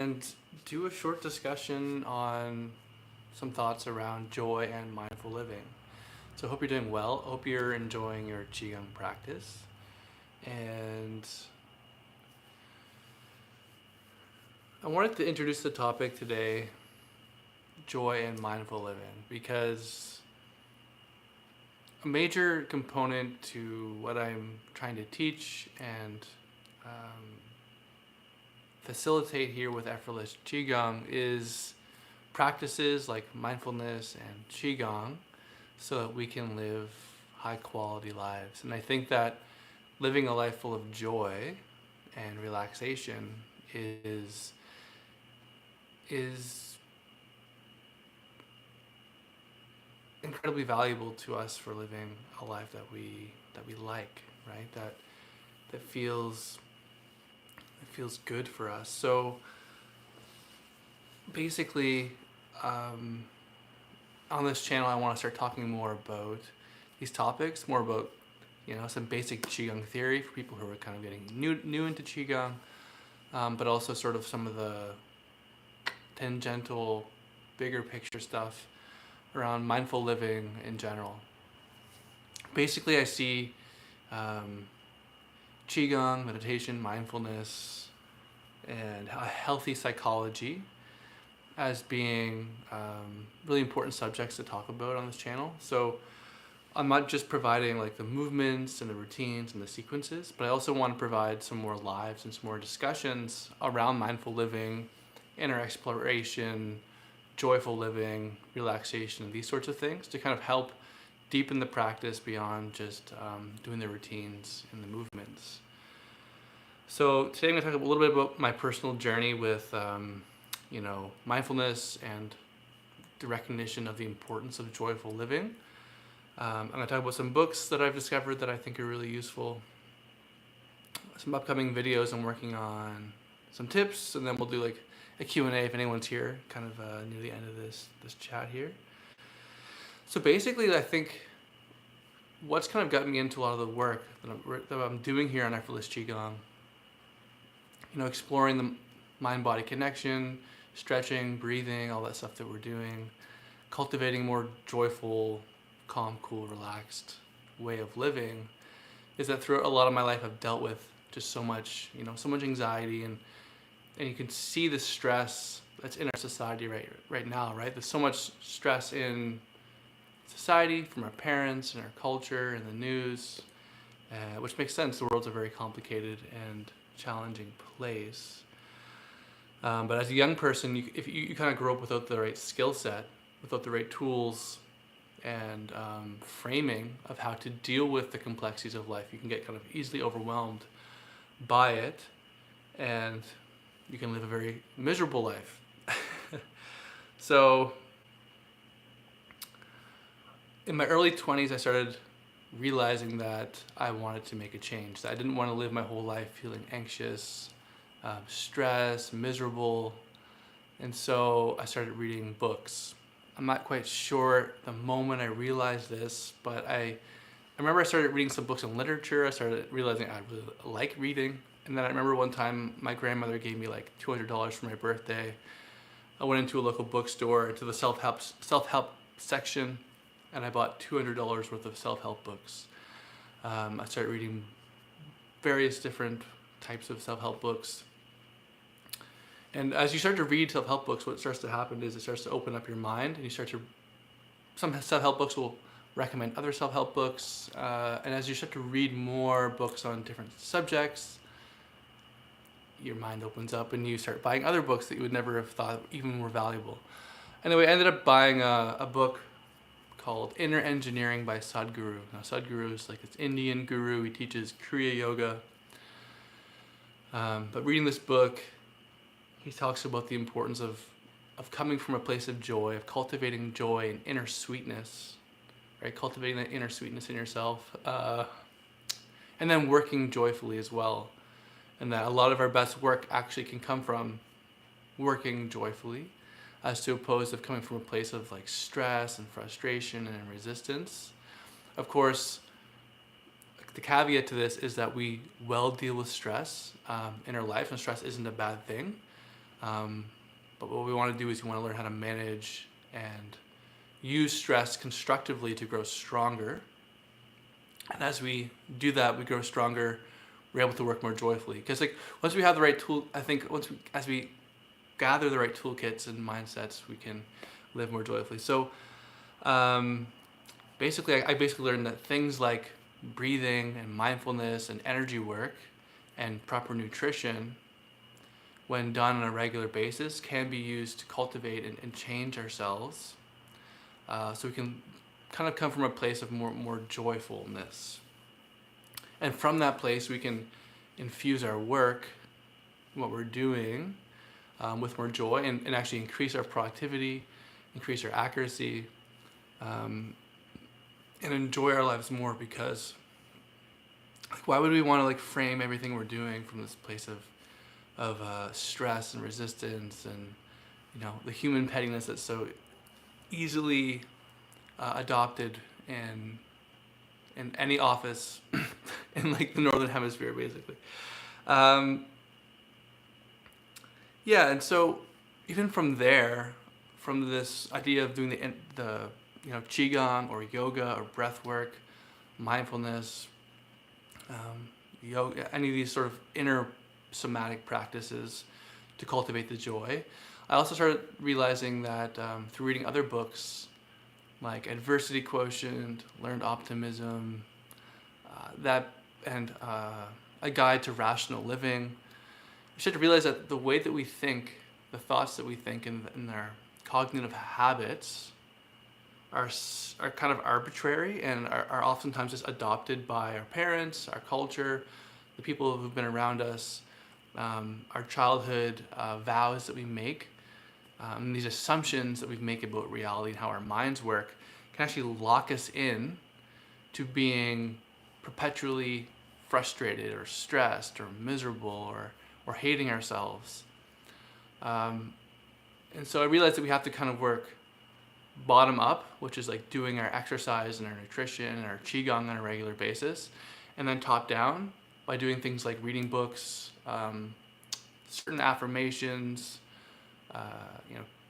and do a short discussion on some thoughts around joy and mindful living. So I hope you're doing well. I hope you're enjoying your Qigong practice. And I wanted to introduce the topic today, joy and mindful living, because a major component to what I'm trying to teach and facilitate here with Effortless Qigong is practices like mindfulness and Qigong so that we can live high quality lives. And I think that living a life full of joy and relaxation is incredibly valuable to us for living a life that we like, right? That feels good for us. So basically, on this channel, I want to start talking more about these topics, more about some basic Qigong theory for people who are kind of getting new into Qigong, but also sort of some of the tangential, bigger picture stuff around mindful living in general. Basically, I see Qigong, meditation, mindfulness, and a healthy psychology as being really important subjects to talk about on this channel. So I'm not just providing like the movements and the routines and the sequences, but I also want to provide some more lives and some more discussions around mindful living, inner exploration, joyful living, relaxation, these sorts of things to kind of help deepen the practice beyond just doing the routines and the movements. So today I'm going to talk a little bit about my personal journey with mindfulness and the recognition of the importance of joyful living. I'm going to talk about some books that I've discovered that I think are really useful, some upcoming videos I'm working on, some tips, and then we'll do like a Q&A if anyone's here, kind of near the end of this chat here. So basically, I think what's kind of gotten me into a lot of the work that I'm doing here on Effortless Qigong, exploring the mind-body connection, stretching, breathing, all that stuff that we're doing, cultivating more joyful, calm, cool, relaxed way of living, is that throughout a lot of my life I've dealt with just so much anxiety, and you can see the stress that's in our society right now, right? There's so much stress in society from our parents and our culture and the news, which makes sense. The world's a very complicated and challenging place. But as a young person, if you kind of grow up without the right skill set, without the right tools and framing of how to deal with the complexities of life, you can get kind of easily overwhelmed by it, and you can live a very miserable life. So in my early 20s, I started realizing that I wanted to make a change, that I didn't want to live my whole life feeling anxious, stressed, miserable. And so I started reading books. I'm not quite sure the moment I realized this, but I remember I started reading some books on literature. I started realizing I really like reading. And then I remember one time my grandmother gave me like $200 for my birthday. I went into a local bookstore, to the self-help section, and I bought $200 worth of self-help books. I started reading various different types of self-help books. And as you start to read self-help books, what starts to happen is it starts to open up your mind, and some self-help books will recommend other self-help books. And as you start to read more books on different subjects, your mind opens up and you start buying other books that you would never have thought even were valuable. Anyway, I ended up buying a book called Inner Engineering by Sadhguru. Now, Sadhguru is like this Indian guru. He teaches Kriya Yoga. But reading this book, he talks about the importance of coming from a place of joy, of cultivating joy and inner sweetness, right? Cultivating that inner sweetness in yourself, and then working joyfully as well. And that a lot of our best work actually can come from working joyfully, as to opposed of coming from a place of like stress and frustration and resistance. Of course, the caveat to this is that we well deal with stress in our life, and stress isn't a bad thing. But what we want to do is we want to learn how to manage and use stress constructively to grow stronger. And as we do that, we grow stronger. We're able to work more joyfully. Because like once we have the right tool, I think as we gather the right toolkits and mindsets, we can live more joyfully. So basically, I basically learned that things like breathing and mindfulness and energy work and proper nutrition, when done on a regular basis, can be used to cultivate and change ourselves, so we can kind of come from a place of more joyfulness. And from that place, we can infuse our work, what we're doing, with more joy, and actually increase our productivity, increase our accuracy, and enjoy our lives more. Because why would we want to frame everything we're doing from this place of stress and resistance and the human pettiness that's so easily adopted in any office in the Northern Hemisphere, basically. And so even from there, from this idea of doing the qigong or yoga or breath work, mindfulness, yoga, any of these sort of inner somatic practices to cultivate the joy, I also started realizing that through reading other books like Adversity Quotient, Learned Optimism, and A Guide to Rational Living, we start to realize that the way that we think, the thoughts that we think, and our cognitive habits are kind of arbitrary and are oftentimes just adopted by our parents, our culture, the people who've been around us, our childhood vows that we make, and these assumptions that we make about reality and how our minds work can actually lock us in to being perpetually frustrated or stressed or miserable or hating ourselves. And so I realized that we have to kind of work bottom up, which is like doing our exercise and our nutrition and our qigong on a regular basis, and then top down by doing things like reading books, certain affirmations,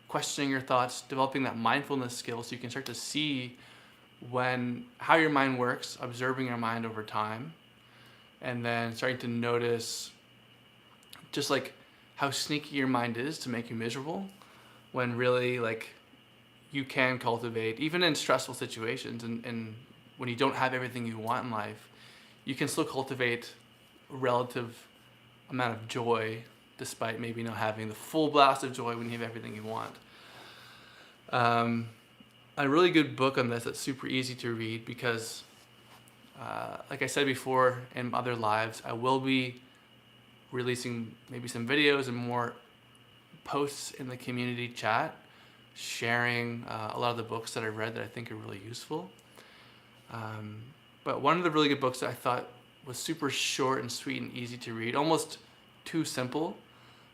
questioning your thoughts, developing that mindfulness skill so you can start to see how your mind works, observing your mind over time, and then starting to notice just how sneaky your mind is to make you miserable, when really you can cultivate, even in stressful situations and when you don't have everything you want in life, you can still cultivate a relative amount of joy despite maybe not having the full blast of joy when you have everything you want. A really good book on this that's super easy to read because, like I said before in other lives, I will be releasing maybe some videos and more posts in the community chat, sharing a lot of the books that I've read that I think are really useful. But one of the really good books that I thought was super short and sweet and easy to read, almost too simple,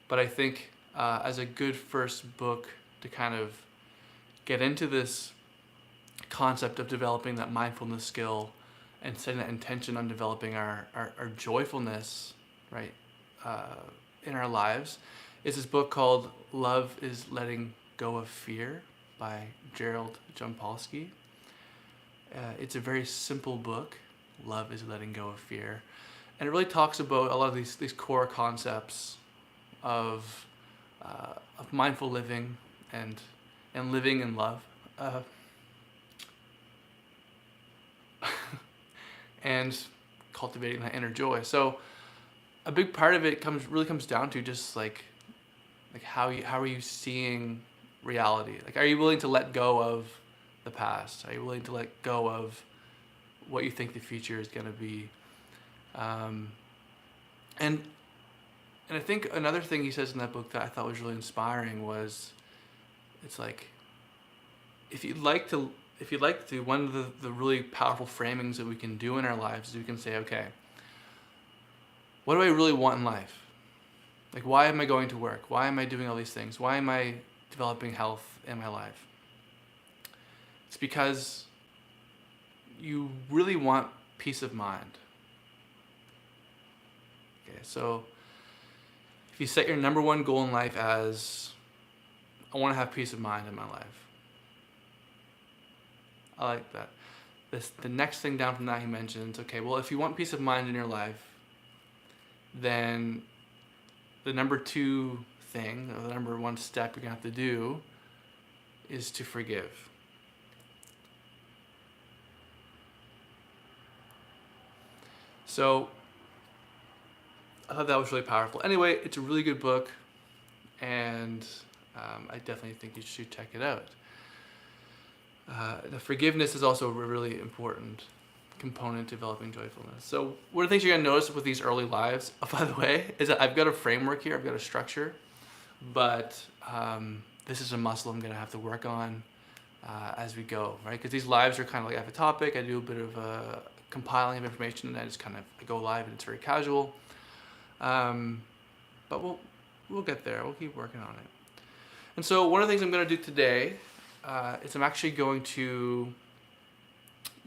but I think as a good first book to kind of get into this concept of developing that mindfulness skill and setting that intention on developing our joyfulness, right, in our lives, is this book called Love is Letting Go of Fear by Gerald Jampolsky. It's a very simple book, Love is Letting Go of Fear, and it really talks about a lot of these core concepts of mindful living and living in love, and cultivating that inner joy. So a big part of it really comes down to just how are you seeing reality? Are you willing to let go of the past? Are you willing to let go of what you think the future is going to be? And I think another thing he says in that book that I thought was really inspiring was, it's if you'd like to, one of the really powerful framings that we can do in our lives is we can say, okay, what do I really want in life? Why am I going to work? Why am I doing all these things? Why am I developing health in my life? It's because you really want peace of mind. Okay, so if you set your number one goal in life as, I want to have peace of mind in my life. I like that. The next thing down from that he mentions, okay, well, if you want peace of mind in your life, then the number two thing, or the number one step you're going to have to do is to forgive. So I thought that was really powerful. Anyway, it's a really good book, and I definitely think you should check it out. The forgiveness is also a really important component to developing joyfulness. So one of the things you're going to notice with these early lives, by the way, is that I've got a framework here, I've got a structure, but this is a muscle I'm going to have to work on as we go, right? Because these lives are kind of like, I have a topic, I do a bit of compiling of information, and I just kind of go live, and it's very casual. But we'll get there. We'll keep working on it. And so one of the things I'm going to do today is I'm actually going to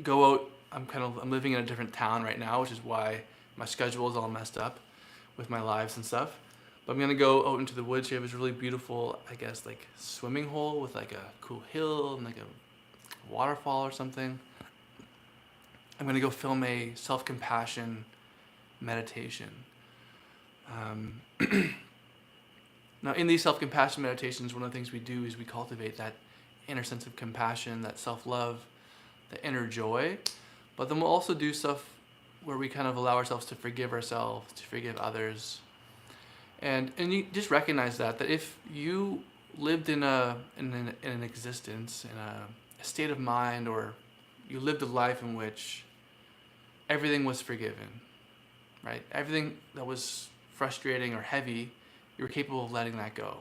go out. I'm living in a different town right now, which is why my schedule is all messed up with my lives and stuff. But I'm going to go out into the woods here. There's a really beautiful, I guess, like swimming hole with like a cool hill and like a waterfall or something. I'm going to go film a self-compassion meditation. Now, in these self-compassion meditations, one of the things we do is we cultivate that inner sense of compassion, that self-love, the inner joy. But then we'll also do stuff where we kind of allow ourselves to forgive ourselves, to forgive others. And you just recognize that if you lived in an existence, in a state of mind, or you lived a life in which everything was forgiven, right? Everything that was frustrating or heavy, you were capable of letting that go.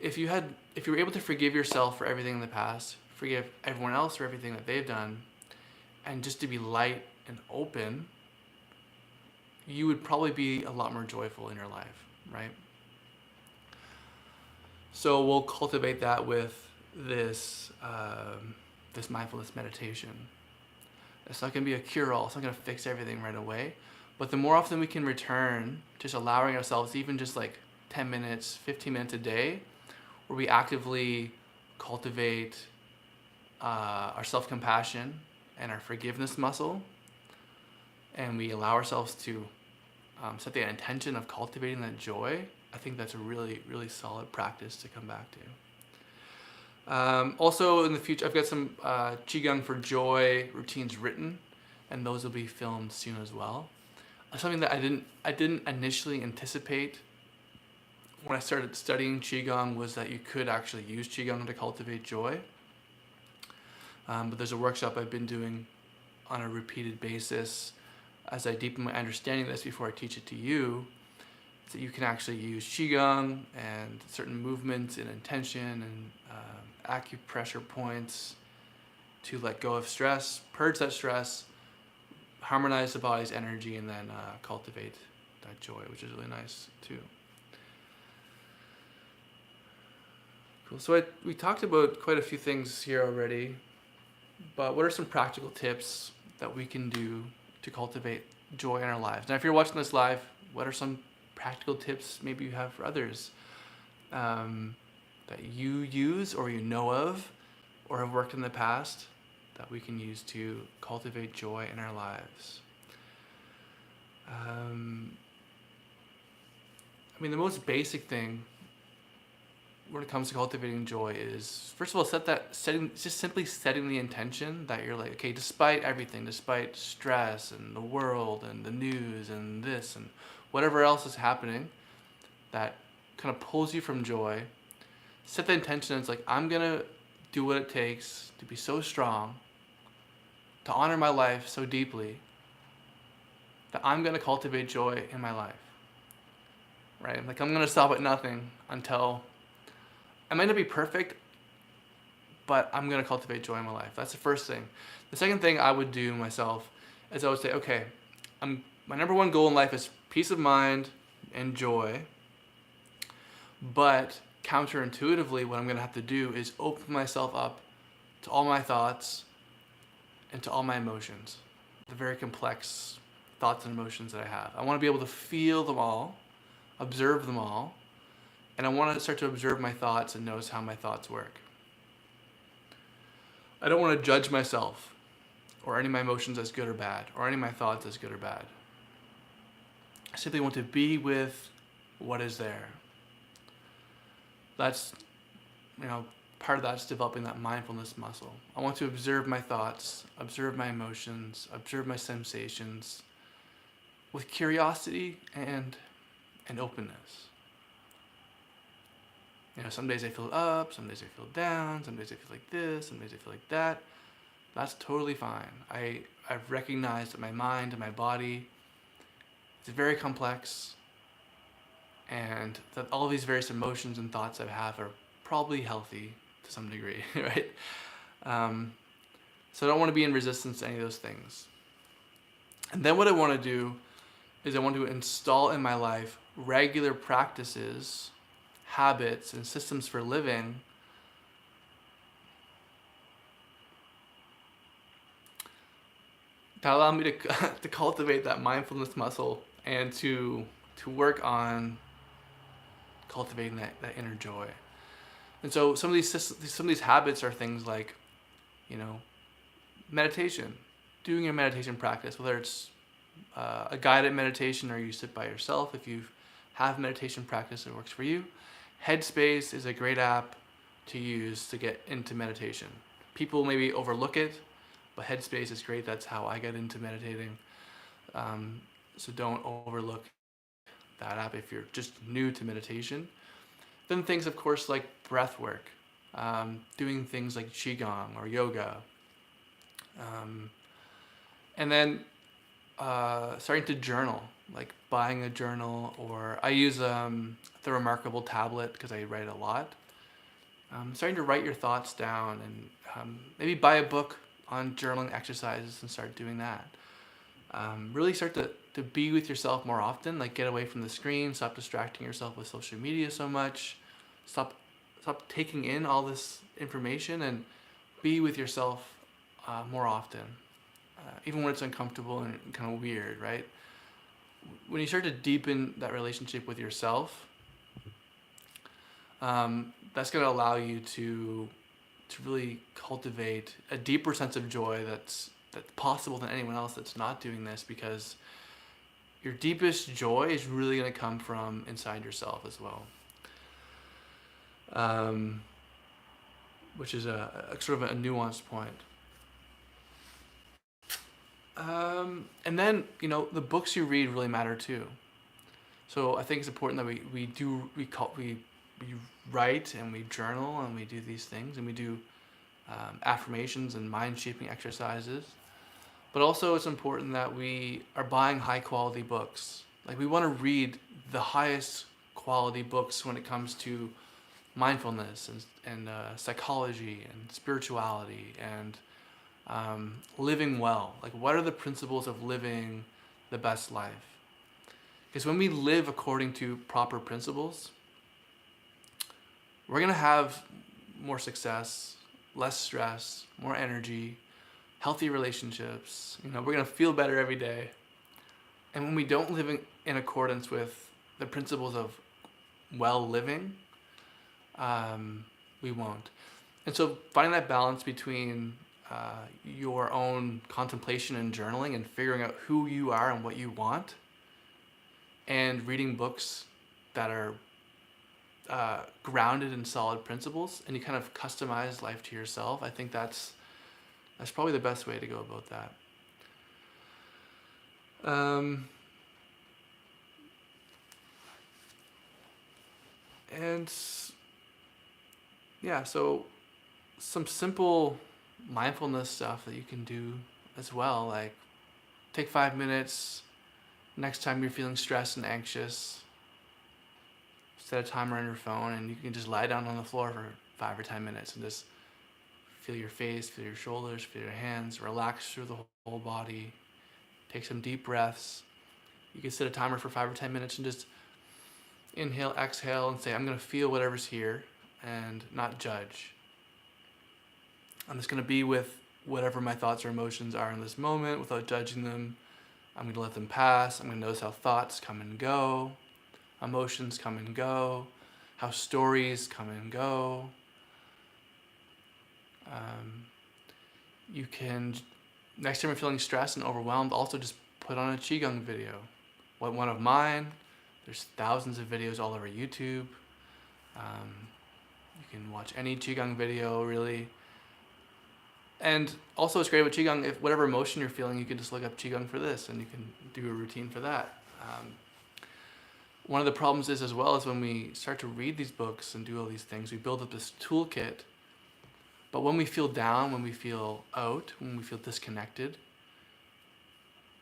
If you were able to forgive yourself for everything in the past, forgive everyone else for everything that they've done, and just to be light and open, you would probably be a lot more joyful in your life, right? So we'll cultivate that with this mindfulness meditation. It's not going to be a cure-all. It's not going to fix everything right away. But the more often we can return, just allowing ourselves even just like 10 minutes, 15 minutes a day, where we actively cultivate our self-compassion and our forgiveness muscle, and we allow ourselves to set the intention of cultivating that joy, I think that's a really, really solid practice to come back to. Also in the future, I've got some Qigong for Joy routines written, and those will be filmed soon as well. Something that I didn't initially anticipate when I started studying Qigong was that you could actually use Qigong to cultivate joy. But there's a workshop I've been doing on a repeated basis as I deepen my understanding of this before I teach it to you, so that you can actually use Qigong and certain movements and intention and acupressure points to let go of stress, purge that stress, harmonize the body's energy, and then cultivate that joy, which is really nice too. Cool. So we talked about quite a few things here already, but what are some practical tips that we can do to cultivate joy in our lives? Now, if you're watching this live, what are some practical tips maybe you have for others that you use or you know of or have worked in the past that we can use to cultivate joy in our lives? The most basic thing when it comes to cultivating joy is, first of all, simply setting the intention that you're like, okay, despite everything, despite stress and the world and the news and this and whatever else is happening that kind of pulls you from joy, set the intention. It's like, I'm gonna do what it takes to be so strong, to honor my life so deeply, that I'm gonna cultivate joy in my life, right? Like, I'm gonna stop at nothing until I might not be perfect, but I'm going to cultivate joy in my life. That's the first thing. The second thing I would do myself is I would say, okay, my number one goal in life is peace of mind and joy, but counterintuitively, what I'm going to have to do is open myself up to all my thoughts and to all my emotions, the very complex thoughts and emotions that I have. I want to be able to feel them all, observe them all, and I want to start to observe my thoughts and notice how my thoughts work. I don't want to judge myself or any of my emotions as good or bad, or any of my thoughts as good or bad. I simply want to be with what is there. That's, part of that's developing that mindfulness muscle. I want to observe my thoughts, observe my emotions, observe my sensations with curiosity and openness. Some days I feel up, some days I feel down, some days I feel like this, some days I feel like that. That's totally fine. I've recognized that my mind and my body is very complex, and that all these various emotions and thoughts I have are probably healthy to some degree, right? So I don't want to be in resistance to any of those things. And then what I want to do is I want to install in my life regular practices, habits, and systems for living that allow me to cultivate that mindfulness muscle and to work on cultivating that inner joy. And so some of these habits are things like, meditation, doing your meditation practice, whether it's a guided meditation or you sit by yourself. If you have meditation practice that works for you, Headspace is a great app to use to get into meditation. People maybe overlook it, but Headspace is great. That's how I got into meditating. So don't overlook that app if you're just new to meditation. Then things, of course, like breath work, doing things like Qigong or yoga. And then starting to journal, like buying a journal, or I use the Remarkable tablet because I write a lot. Starting to write your thoughts down, and maybe buy a book on journaling exercises and start doing that. Really start to be with yourself more often, like get away from the screen, stop distracting yourself with social media so much, stop taking in all this information, and be with yourself more often, even when it's uncomfortable and kind of weird, right? When you start to deepen that relationship with yourself, that's going to allow you to really cultivate a deeper sense of joy that's possible than anyone else that's not doing this, because your deepest joy is really going to come from inside yourself as well, which is a sort of a nuanced point. And then, the books you read really matter too. So I think it's important that we write and we journal and we do these things, and we do affirmations and mind-shaping exercises. But also it's important that we are buying high-quality books. Like, we want to read the highest quality books when it comes to mindfulness and psychology and spirituality and living well. Like, what are the principles of living the best life? Because when we live according to proper principles, we're going to have more success, less stress, more energy, healthy relationships. We're going to feel better every day. And when we don't live in accordance with the principles of well living, we won't. And so finding that balance between your own contemplation and journaling and figuring out who you are and what you want, and reading books that are grounded in solid principles, and you kind of customize life to yourself, I think that's probably the best way to go about that. And yeah, so some simple mindfulness stuff that you can do as well, like take 5 minutes next time you're feeling stressed and anxious. Set a timer on your phone, and you can just lie down on the floor for 5 or 10 minutes and just feel your face, feel your shoulders, feel your hands, relax through the whole body. Take some deep breaths. You can set a timer for 5 or 10 minutes and just inhale, exhale, and say, I'm going to feel whatever's here and not judge. I'm just going to be with whatever my thoughts or emotions are in this moment without judging them, I'm going to let them pass. I'm going to notice how thoughts come and go, emotions come and go, how stories come and go. You can, next time you're feeling stressed and overwhelmed, also just put on a Qigong video. One of mine, there's thousands of videos all over YouTube. You can watch any Qigong video, really. And also what's great about Qigong, if whatever emotion you're feeling, you can just look up Qigong for this, and you can do a routine for that. One of the problems is as well is when we start to read these books and do all these things, we build up this toolkit. But when we feel down, when we feel out, when we feel disconnected,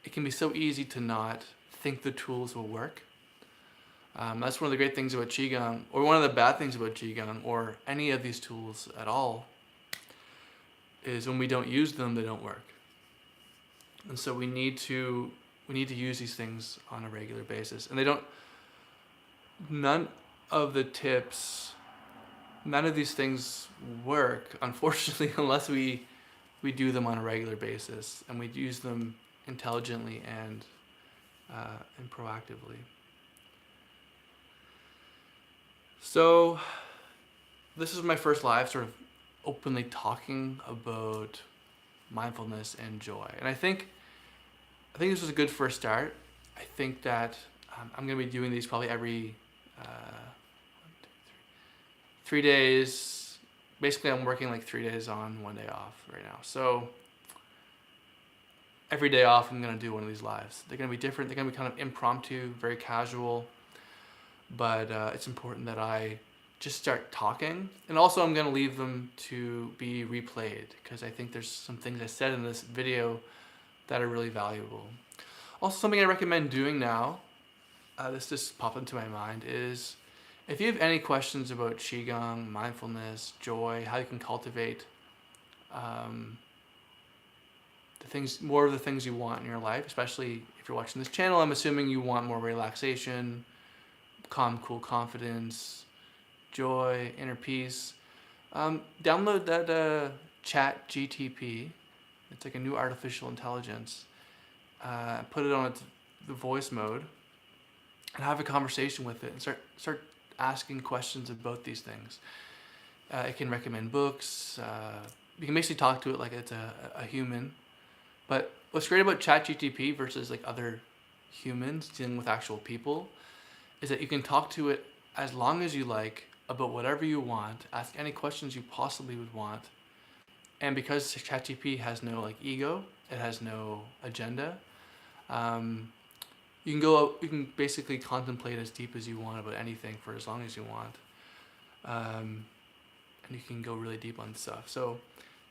it can be so easy to not think the tools will work. That's one of the great things about Qigong, or one of the bad things about Qigong, or any of these tools at all, is when we don't use them, they don't work. And so we need to use these things on a regular basis. And none of these things work, unfortunately, unless we do them on a regular basis and we use them intelligently and proactively. So this is my first live sort of openly talking about mindfulness and joy. And I think this was a good first start. I think that I'm going to be doing these probably every 3 days. Basically, I'm working like 3 days on, 1 day off right now. So every day off, I'm going to do one of these lives. They're going to be different. They're going to be kind of impromptu, very casual. But it's important that I just start talking. And also, I'm going to leave them to be replayed, because I think there's some things I said in this video that are really valuable. Also, something I recommend doing now, this just popped into my mind, is if you have any questions about Qigong, mindfulness, joy, how you can cultivate more of the things you want in your life, especially if you're watching this channel, I'm assuming you want more relaxation, calm, cool confidence, joy, inner peace. Download that ChatGTP. It's like a new artificial intelligence. Put it on the voice mode and have a conversation with it and start asking questions about these things. It can recommend books. You can basically talk to it like it's a human. But what's great about ChatGTP versus like other humans dealing with actual people is that you can talk to it as long as you like about whatever you want, ask any questions you possibly would want. And because ChatGPT has no like ego, it has no agenda, you can basically contemplate as deep as you want about anything for as long as you want. And you can go really deep on stuff. So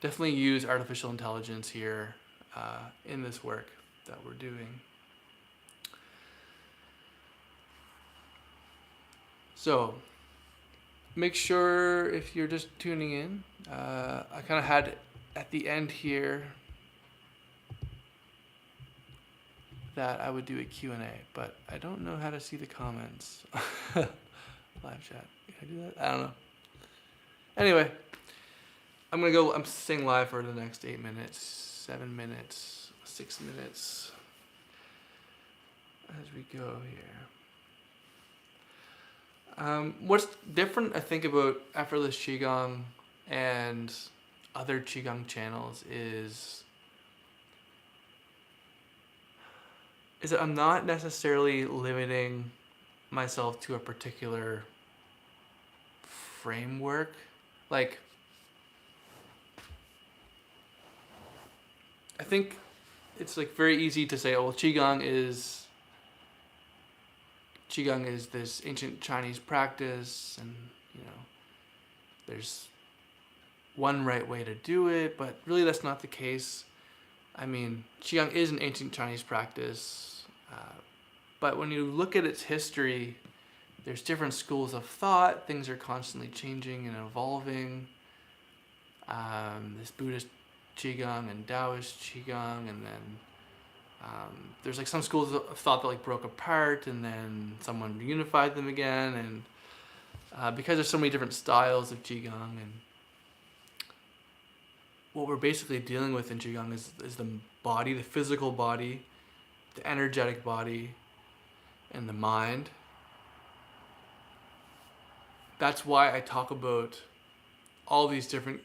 definitely use artificial intelligence here in this work that we're doing. So make sure, if you're just tuning in, I kind of had at the end here that I would do a Q&A, but I don't know how to see the comments. Live chat, can I do that? I don't know. Anyway, I'm staying live for the next 8 minutes, 7 minutes, 6 minutes as we go here. What's different, I think, about Effortless Qigong and other Qigong channels is that I'm not necessarily limiting myself to a particular framework. Like, I think it's like very easy to say, oh, well, Qigong is this ancient Chinese practice, and there's one right way to do it, but really that's not the case. I mean, Qigong is an ancient Chinese practice, but when you look at its history, there's different schools of thought. Things are constantly changing and evolving. There's Buddhist Qigong and Taoist Qigong, and then there's like some schools of thought that like broke apart, and then someone unified them again, and because there's so many different styles of Qigong, and what we're basically dealing with in Qigong is the body, the physical body, the energetic body, and the mind. That's why I talk about all these different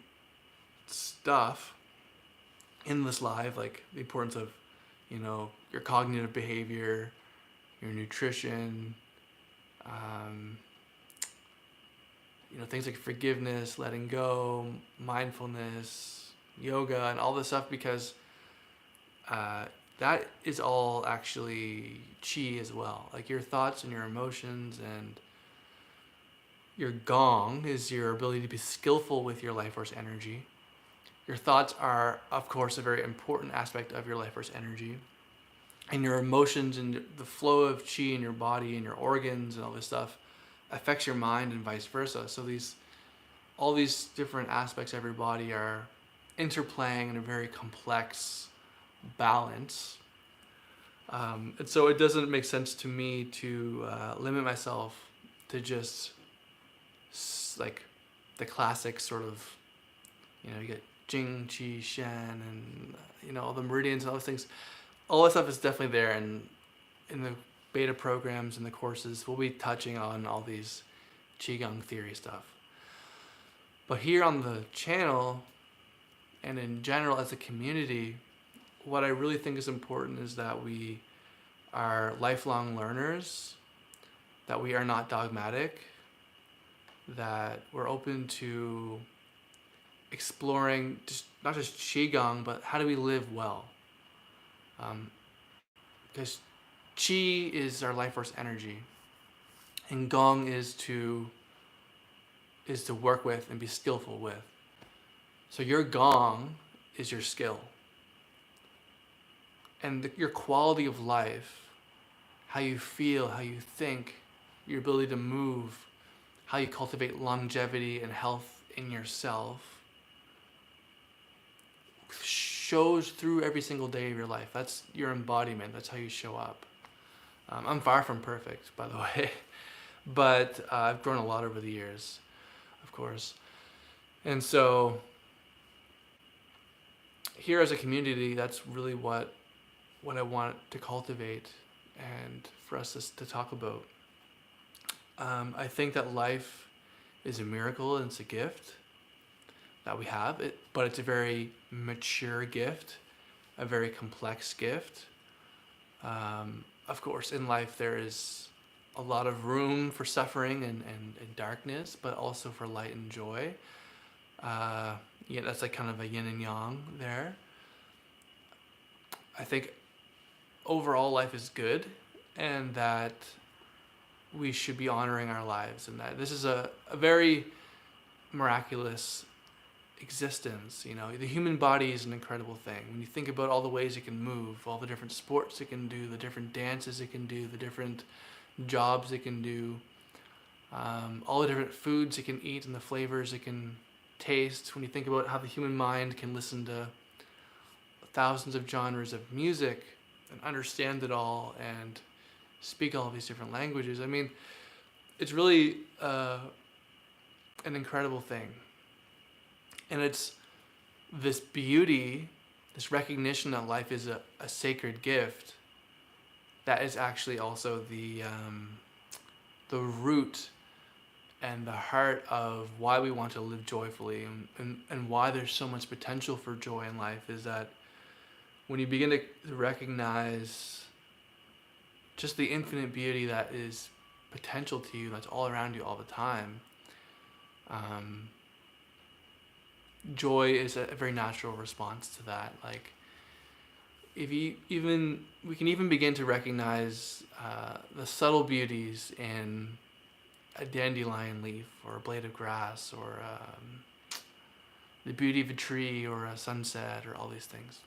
stuff in this live, like the importance of, your cognitive behavior, your nutrition, um, things like forgiveness, letting go, mindfulness, yoga, and all this stuff, because that is all actually chi as well. Like your thoughts and your emotions, and your gong is your ability to be skillful with your life force energy. Your thoughts are, of course, a very important aspect of your life force energy. And your emotions and the flow of chi in your body and your organs and all this stuff affects your mind, and vice versa. So all these different aspects of your body are interplaying in a very complex balance. And so it doesn't make sense to me to limit myself to just like the classic sort of, you get Jing, Qi, Shen, and all the meridians and all those things. All that stuff is definitely there, and in the beta programs and the courses, we'll be touching on all these Qigong theory stuff. But here on the channel, and in general as a community, what I really think is important is that we are lifelong learners, that we are not dogmatic, that we're open to exploring not just Qigong, but how do we live well? Because Qi is our life force energy, and Gong is to work with and be skillful with. So your Gong is your skill, and your quality of life, how you feel, how you think, your ability to move, how you cultivate longevity and health in yourself, shows through every single day of your life. That's your embodiment. That's how you show up. I'm far from perfect, by the way, but I've grown a lot over the years, of course. And so here as a community, that's really what I want to cultivate and for us to talk about. I think that life is a miracle and it's a gift that we have, but it's a very mature gift, a very complex gift. Of course, in life there is a lot of room for suffering and darkness, but also for light and joy. That's like kind of a yin and yang there. I think overall life is good, and that we should be honoring our lives, and that this is a very miraculous existence. The human body is an incredible thing. When you think about all the ways it can move, all the different sports it can do, the different dances it can do, the different jobs it can do, all the different foods it can eat and the flavors it can taste. When you think about how the human mind can listen to thousands of genres of music and understand it all and speak all of these different languages, I mean, it's really an incredible thing. And it's this beauty, this recognition that life is a sacred gift, that is actually also the root and the heart of why we want to live joyfully, and why there's so much potential for joy in life, is that when you begin to recognize just the infinite beauty that is potential to you, that's all around you all the time, joy is a very natural response to that. Like, we can even begin to recognize the subtle beauties in a dandelion leaf or a blade of grass, or the beauty of a tree or a sunset, or all these things.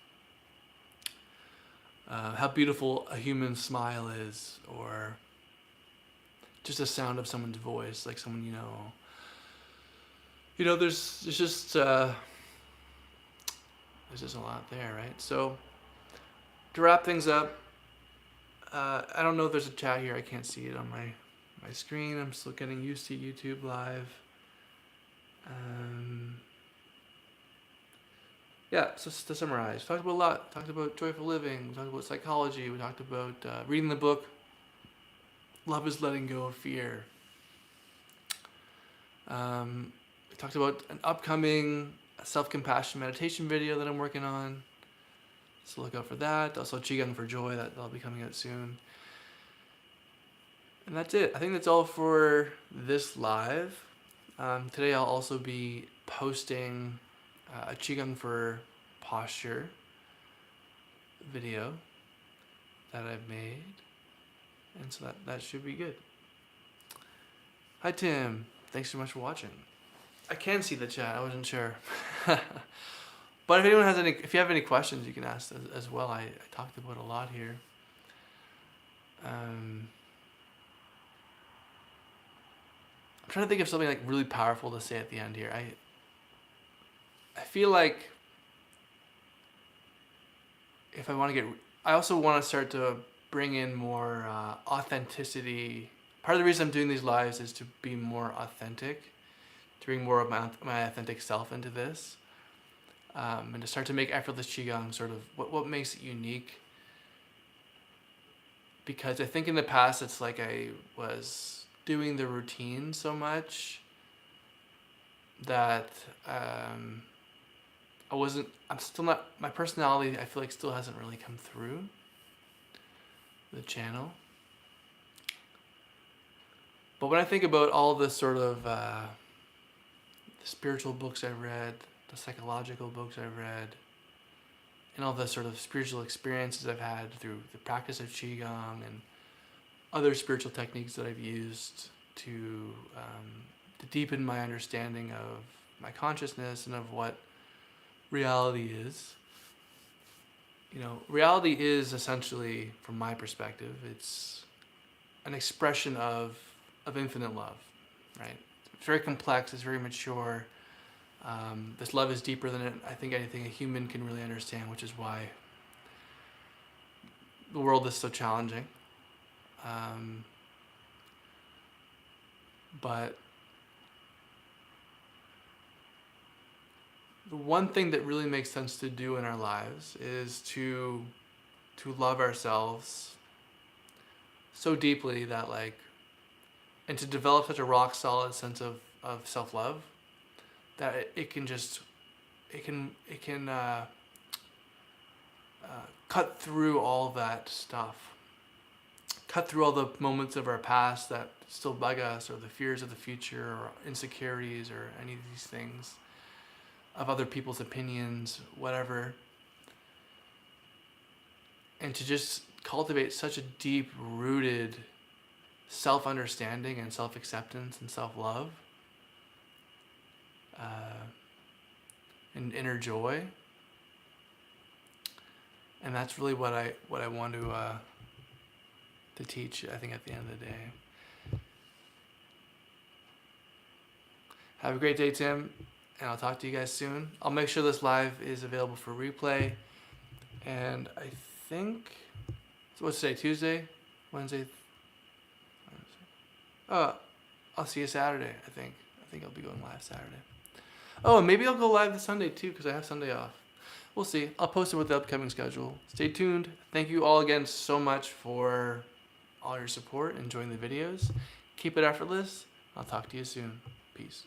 How beautiful a human smile is, or just the sound of someone's voice, like someone there's just a lot there, right? So to wrap things up, I don't know if there's a chat here. I can't see it on my screen. I'm still getting used to YouTube Live. yeah, so to summarize, we talked about a lot. We talked about joyful living. We talked about psychology. We talked about reading the book Love is Letting Go of Fear. We talked about an upcoming self-compassion meditation video that I'm working on. So look out for that. Also Qigong for Joy, that'll be coming out soon. And that's it. I think that's all for this live. Today I'll also be posting a Qigong for Posture video that I've made. And so that should be good. Hi Tim, thanks so much for watching. I can see the chat, I wasn't sure. But if you have any questions, you can ask as well. I talked about a lot here. I'm trying to think of something like really powerful to say at the end here. I feel like if I want to I also want to start to bring in more authenticity. Part of the reason I'm doing these lives is to be more authentic, to bring more of my authentic self into this, and to start to make effortless Qigong sort of what makes it unique. Because I think in the past it's like I was doing the routine so much that I'm still not, my personality I feel like still hasn't really come through the channel. But when I think about all the sort of the spiritual books I've read, the psychological books I've read, and all the sort of spiritual experiences I've had through the practice of Qigong and other spiritual techniques that I've used to deepen my understanding of my consciousness and of what reality is. You know, reality is essentially, from my perspective, it's an expression of infinite love, right? It's very complex, it's very mature. This love is deeper than I think anything a human can really understand, which is why the world is so challenging. But the one thing that really makes sense to do in our lives is to love ourselves so deeply that and to develop such a rock solid sense of self-love that it can cut through all that stuff, cut through all the moments of our past that still bug us, or the fears of the future, or insecurities, or any of these things, of other people's opinions, whatever, and to just cultivate such a deep-rooted self-understanding and self-acceptance and self-love and inner joy. And that's really what I want to teach, I think, at the end of the day. Have a great day, Tim, and I'll talk to you guys soon. I'll make sure this live is available for replay. And I think, so what's today, Tuesday? Wednesday? I'll see you Saturday, I think. I think I'll be going live Saturday. Oh, and maybe I'll go live this Sunday too, because I have Sunday off. We'll see. I'll post it with the upcoming schedule. Stay tuned. Thank you all again so much for all your support and enjoying the videos. Keep it effortless. I'll talk to you soon. Peace.